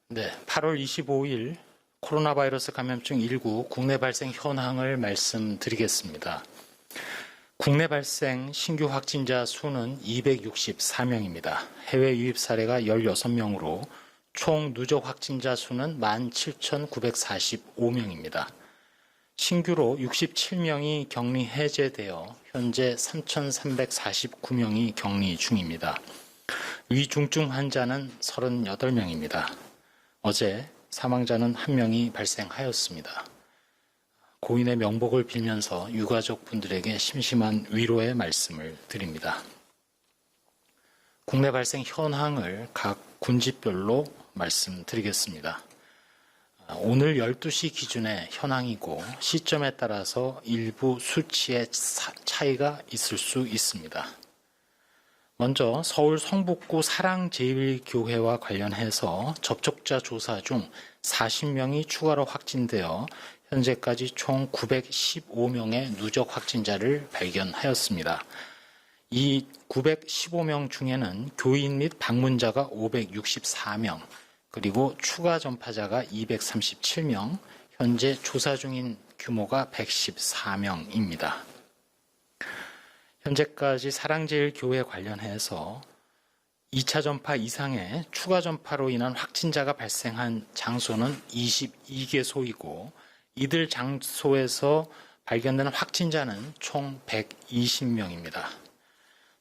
네, 8월 25일 코로나 바이러스 감염증 19 국내 발생 현황을 말씀드리겠습니다. 국내 발생 신규 확진자 수는 264명입니다. 해외 유입 사례가 16명으로 총 누적 확진자 수는 17,945명입니다. 신규로 67명이 격리 해제되어 현재 3,349명이 격리 중입니다. 위중증 환자는 38명입니다. 어제 사망자는 1명이 발생하였습니다. 고인의 명복을 빌면서 유가족 분들에게 심심한 위로의 말씀을 드립니다. 국내 발생 현황을 각 군지별로 말씀드리겠습니다. 오늘 12시 기준의 현황이고 시점에 따라서 일부 수치의 차이가 있을 수 있습니다. 먼저 서울 성북구 사랑제일교회와 관련해서 접촉자 조사 중 40명이 추가로 확진되어 현재까지 총 915명의 누적 확진자를 발견하였습니다. 이 915명 중에는 교인 및 방문자가 564명, 그리고 추가 전파자가 237명, 현재 조사 중인 규모가 114명입니다. 현재까지 사랑제일교회 관련해서 2차 전파 이상의 추가 전파로 인한 확진자가 발생한 장소는 22개소이고 이들 장소에서 발견되는 확진자는 총 120명입니다.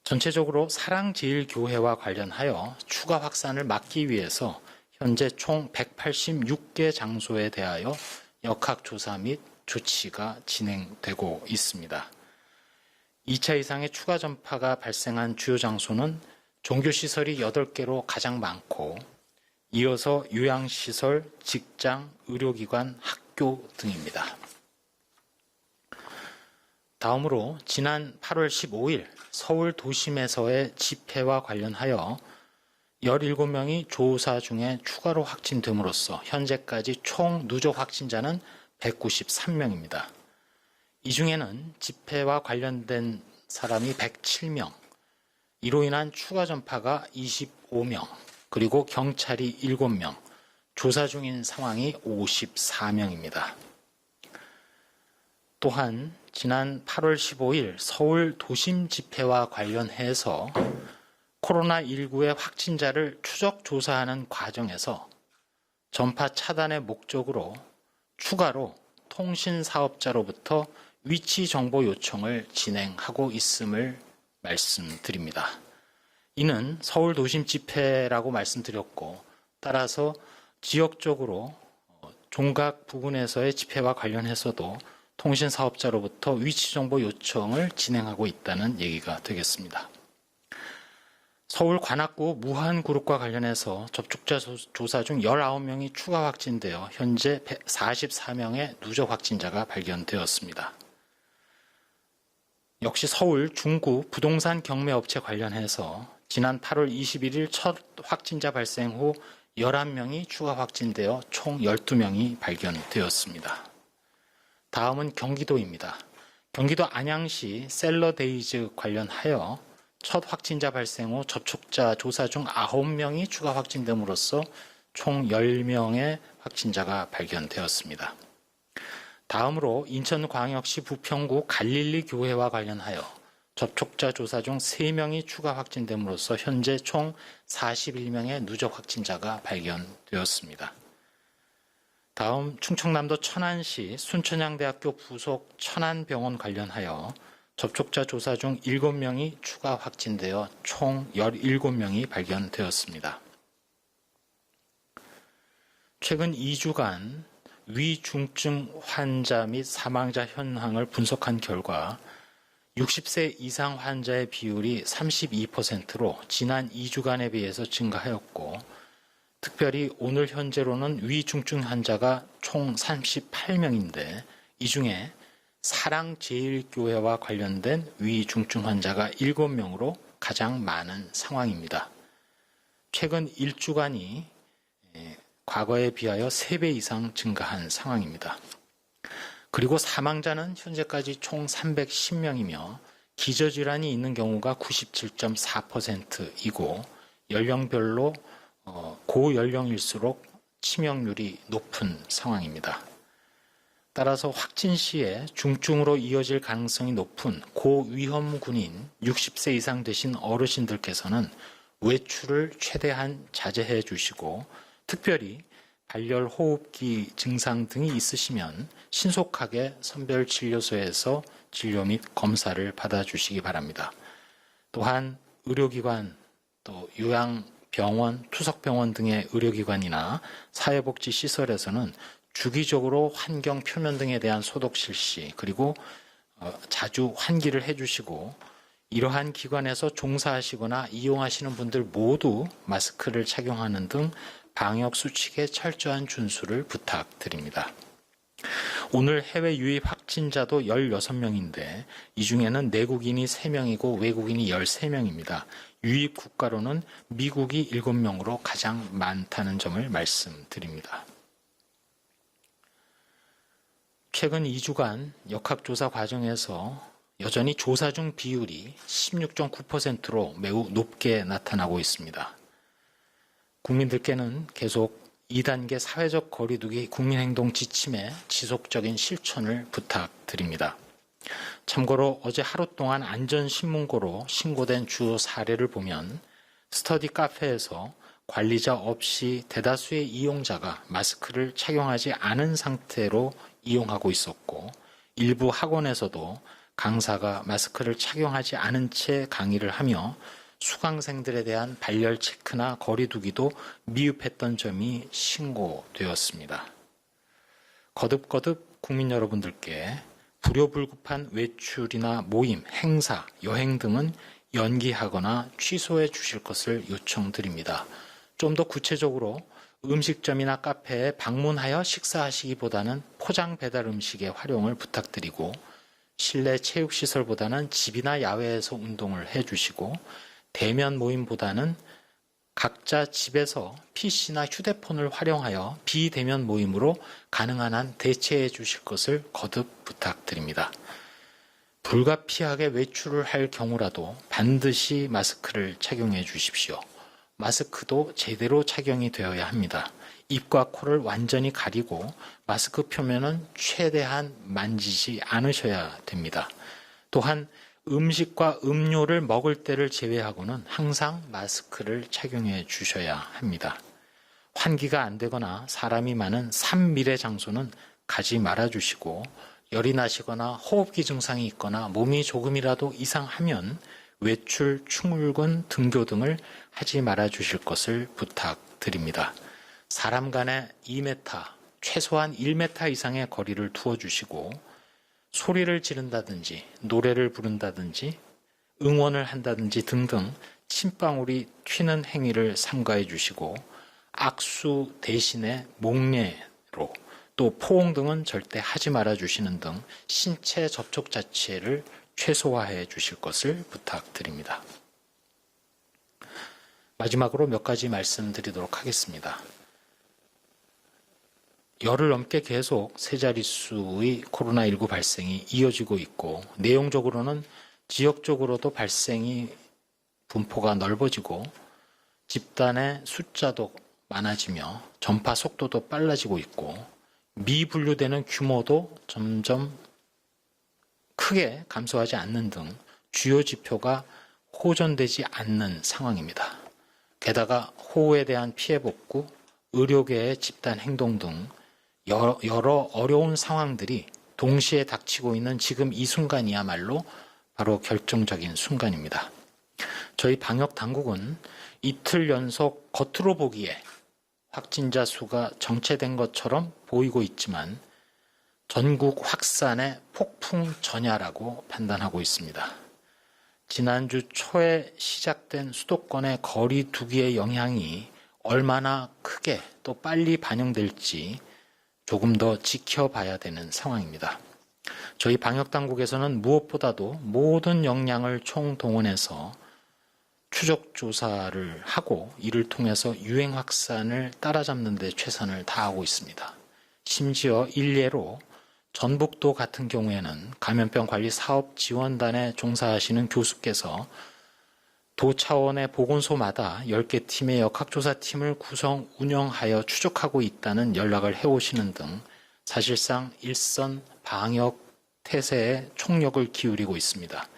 전체적으로 사랑제일교회와 관련하여 추가 확산을 막기 위해서 현재 총 186개 장소에 대하여 역학조사 및 조치가 진행되고 있습니다. 2차 이상의 추가 전파가 발생한 주요 장소는 종교시설이 8개로 가장 많고 이어서 요양시설, 직장, 의료기관, 학교 등입니다. 다음으로 지난 8월 15일 서울 도심에서의 집회와 관련하여 17명이 조사 중에 추가로 확진됨으로써 현재까지 총 누적 확진자는 193명입니다. 이 중에는 집회와 관련된 사람이 107명, 이로 인한 추가 전파가 25명, 그리고 경찰이 7명, 조사 중인 상황이 54명입니다. 또한 지난 8월 15일 서울 도심 집회와 관련해서 코로나19의 확진자를 추적 조사하는 과정에서 전파 차단의 목적으로 추가로 통신사업자로부터 위치 정보 요청을 진행하고 있음을 말씀드립니다. 이는 서울 도심 집회라고 말씀드렸고 따라서 지역적으로 종각 부근에서의 집회와 관련해서도 통신사업자로부터 위치 정보 요청을 진행하고 있다는 얘기가 되겠습니다. 서울 관악구 무한그룹과 관련해서 접촉자 조사 중 19명이 추가 확진되어 현재 44명의 누적 확진자가 발견되었습니다. 역시 서울 중구 부동산 경매업체 관련해서 지난 8월 21일 첫 확진자 발생 후 11명이 추가 확진되어 총 12명이 발견되었습니다. 다음은 경기도입니다. 경기도 안양시 셀러데이즈 관련하여 첫 확진자 발생 후 접촉자 조사 중 9명이 추가 확진됨으로써 총 10명의 확진자가 발견되었습니다. 다음으로 인천광역시 부평구 갈릴리 교회와 관련하여 접촉자 조사 중 3명이 추가 확진됨으로써 현재 총 41명의 누적 확진자가 발견되었습니다. 다음 충청남도 천안시 순천향대학교 부속 천안병원 관련하여 접촉자 조사 중 7명이 추가 확진되어 총 17명이 발견되었습니다. 최근 2주간 위중증 환자 및 사망자 현황을 분석한 결과 60세 이상 환자의 비율이 32%로 지난 2주간에 비해서 증가하였고 특별히 오늘 현재로는 위중증 환자가 총 38명인데 이 중에 사랑제일교회와 관련된 위중증 환자가 7명으로 가장 많은 상황입니다. 최근 1주간이 과거에 비하여 3배 이상 증가한 상황입니다. 그리고 사망자는 현재까지 총 310명이며 기저질환이 있는 경우가 97.4%이고 연령별로 고연령일수록 치명률이 높은 상황입니다. 따라서 확진 시에 중증으로 이어질 가능성이 높은 고위험군인 60세 이상 되신 어르신들께서는 외출을 최대한 자제해 주시고, 특별히 발열 호흡기 증상 등이 있으시면 신속하게 선별진료소에서 진료 및 검사를 받아주시기 바랍니다. 또한 의료기관, 또 요양병원, 투석병원 등의 의료기관이나 사회복지시설에서는 주기적으로 환경 표면 등에 대한 소독 실시, 그리고 자주 환기를 해주시고, 이러한 기관에서 종사하시거나 이용하시는 분들 모두 마스크를 착용하는 등 방역 수칙의 철저한 준수를 부탁드립니다. 오늘 해외 유입 확진자도 16명인데 이 중에는 내국인이 3명이고 외국인이 13명입니다. 유입 국가로는 미국이 7명으로 가장 많다는 점을 말씀드립니다. 최근 2주간 역학조사 과정에서 여전히 조사 중 비율이 16.9%로 매우 높게 나타나고 있습니다. 국민들께는 계속 2단계 사회적 거리두기 국민행동 지침의 지속적인 실천을 부탁드립니다. 참고로 어제 하루 동안 안전신문고로 신고된 주 사례를 보면 스터디 카페에서 관리자 없이 대다수의 이용자가 마스크를 착용하지 않은 상태로 이용하고 있었고, 일부 학원에서도 강사가 마스크를 착용하지 않은 채 강의를 하며 수강생들에 대한 발열 체크나 거리두기도 미흡했던 점이 신고되었습니다. 거듭거듭 국민 여러분들께 불효불급한 외출이나 모임, 행사, 여행 등은 연기하거나 취소해 주실 것을 요청드립니다. 좀 더 구체적으로 음식점이나 카페에 방문하여 식사하시기보다는 포장 배달 음식의 활용을 부탁드리고, 실내 체육시설보다는 집이나 야외에서 운동을 해주시고, 대면 모임보다는 각자 집에서 PC나 휴대폰을 활용하여 비대면 모임으로 가능한 한 대체해 주실 것을 거듭 부탁드립니다. 불가피하게 외출을 할 경우라도 반드시 마스크를 착용해 주십시오. 마스크도 제대로 착용이 되어야 합니다. 입과 코를 완전히 가리고 마스크 표면은 최대한 만지지 않으셔야 됩니다. 또한 음식과 음료를 먹을 때를 제외하고는 항상 마스크를 착용해 주셔야 합니다. 환기가 안 되거나 사람이 많은 산밀의 장소는 가지 말아 주시고, 열이 나시거나 호흡기 증상이 있거나 몸이 조금이라도 이상하면 외출, 출근, 등교 등을 하지 말아 주실 것을 부탁드립니다. 사람 간에 2m, 최소한 1m 이상의 거리를 두어 주시고, 소리를 지른다든지 노래를 부른다든지 응원을 한다든지 등등 침방울이 튀는 행위를 삼가해 주시고, 악수 대신에 목례로, 또 포옹 등은 절대 하지 말아 주시는 등 신체 접촉 자체를 최소화해 주실 것을 부탁드립니다. 마지막으로 몇 가지 말씀드리도록 하겠습니다. 열흘 넘게 계속 세 자릿수의 코로나19 발생이 이어지고 있고, 내용적으로는 지역적으로도 발생이 분포가 넓어지고 집단의 숫자도 많아지며 전파 속도도 빨라지고 있고, 미분류되는 규모도 점점 크게 감소하지 않는 등 주요 지표가 호전되지 않는 상황입니다. 게다가 호우에 대한 피해 복구, 의료계의 집단 행동 등 여러 어려운 상황들이 동시에 닥치고 있는 지금 이 순간이야말로 바로 결정적인 순간입니다. 저희 방역 당국은 이틀 연속 겉으로 보기에 확진자 수가 정체된 것처럼 보이고 있지만 전국 확산의 폭풍 전야라고 판단하고 있습니다. 지난주 초에 시작된 수도권의 거리 두기의 영향이 얼마나 크게 또 빨리 반영될지 조금 더 지켜봐야 되는 상황입니다. 저희 방역당국에서는 무엇보다도 모든 역량을 총동원해서 추적 조사를 하고 이를 통해서 유행 확산을 따라잡는 데 최선을 다하고 있습니다. 심지어 일례로 전북도 같은 경우에는 감염병 관리 사업 지원단에 종사하시는 교수께서 도 차원의 보건소마다 10개 팀의 역학조사팀을 구성 운영하여 추적하고 있다는 연락을 해오시는 등 사실상 일선 방역 태세에 총력을 기울이고 있습니다.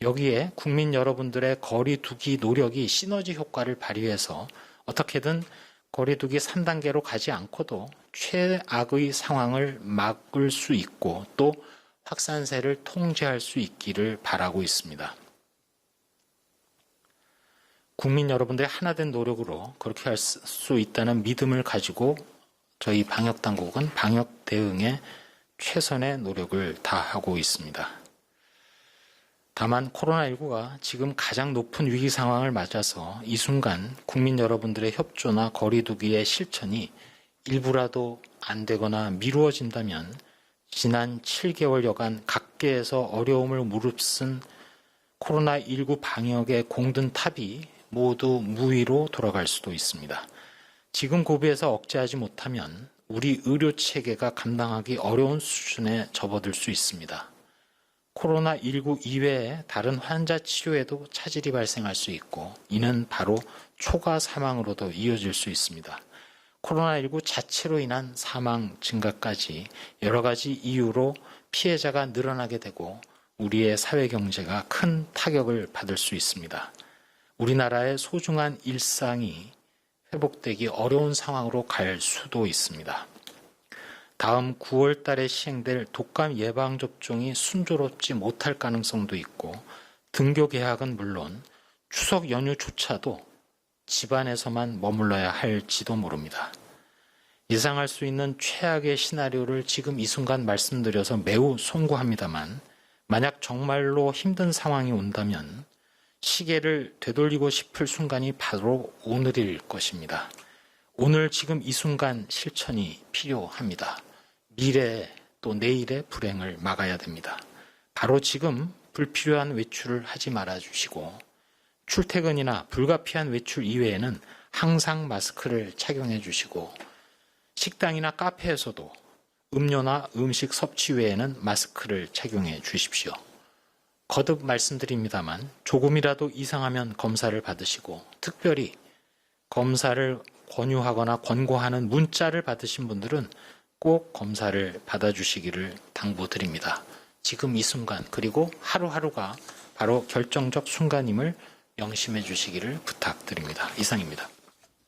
여기에 국민 여러분들의 거리두기 노력이 시너지 효과를 발휘해서 어떻게든 거리두기 3단계로 가지 않고도 최악의 상황을 막을 수 있고 또 확산세를 통제할 수 있기를 바라고 있습니다. 국민 여러분들의 하나된 노력으로 그렇게 할 수 있다는 믿음을 가지고 저희 방역당국은 방역 대응에 최선의 노력을 다하고 있습니다. 다만 코로나19가 지금 가장 높은 위기 상황을 맞아서 이 순간 국민 여러분들의 협조나 거리두기의 실천이 일부라도 안 되거나 미루어진다면 지난 7개월여간 각계에서 어려움을 무릅쓴 코로나19 방역의 공든 탑이 모두 무위로 돌아갈 수도 있습니다. 지금 고비에서 억제하지 못하면 우리 의료 체계가 감당하기 어려운 수준에 접어들 수 있습니다. 코로나19 이외에 다른 환자 치료에도 차질이 발생할 수 있고 이는 바로 초과 사망으로도 이어질 수 있습니다. 코로나19 자체로 인한 사망 증가까지 여러 가지 이유로 피해자가 늘어나게 되고 우리의 사회 경제가 큰 타격을 받을 수 있습니다. 우리나라의 소중한 일상이 회복되기 어려운 상황으로 갈 수도 있습니다. 다음 9월 달에 시행될 독감 예방접종이 순조롭지 못할 가능성도 있고 등교 개학은 물론 추석 연휴조차도 집안에서만 머물러야 할지도 모릅니다. 예상할 수 있는 최악의 시나리오를 지금 이 순간 말씀드려서 매우 송구합니다만 만약 정말로 힘든 상황이 온다면 시계를 되돌리고 싶을 순간이 바로 오늘일 것입니다. 오늘 지금 이 순간 실천이 필요합니다. 미래 또 내일의 불행을 막아야 됩니다. 바로 지금 불필요한 외출을 하지 말아주시고 출퇴근이나 불가피한 외출 이외에는 항상 마스크를 착용해 주시고 식당이나 카페에서도 음료나 음식 섭취 외에는 마스크를 착용해 주십시오. 거듭 말씀드립니다만 조금이라도 이상하면 검사를 받으시고 특별히 검사를 권유하거나 권고하는 문자를 받으신 분들은 꼭 검사를 받아주시기를 당부드립니다. 지금 이 순간 그리고 하루하루가 바로 결정적 순간임을 명심해 주시기를 부탁드립니다. 이상입니다.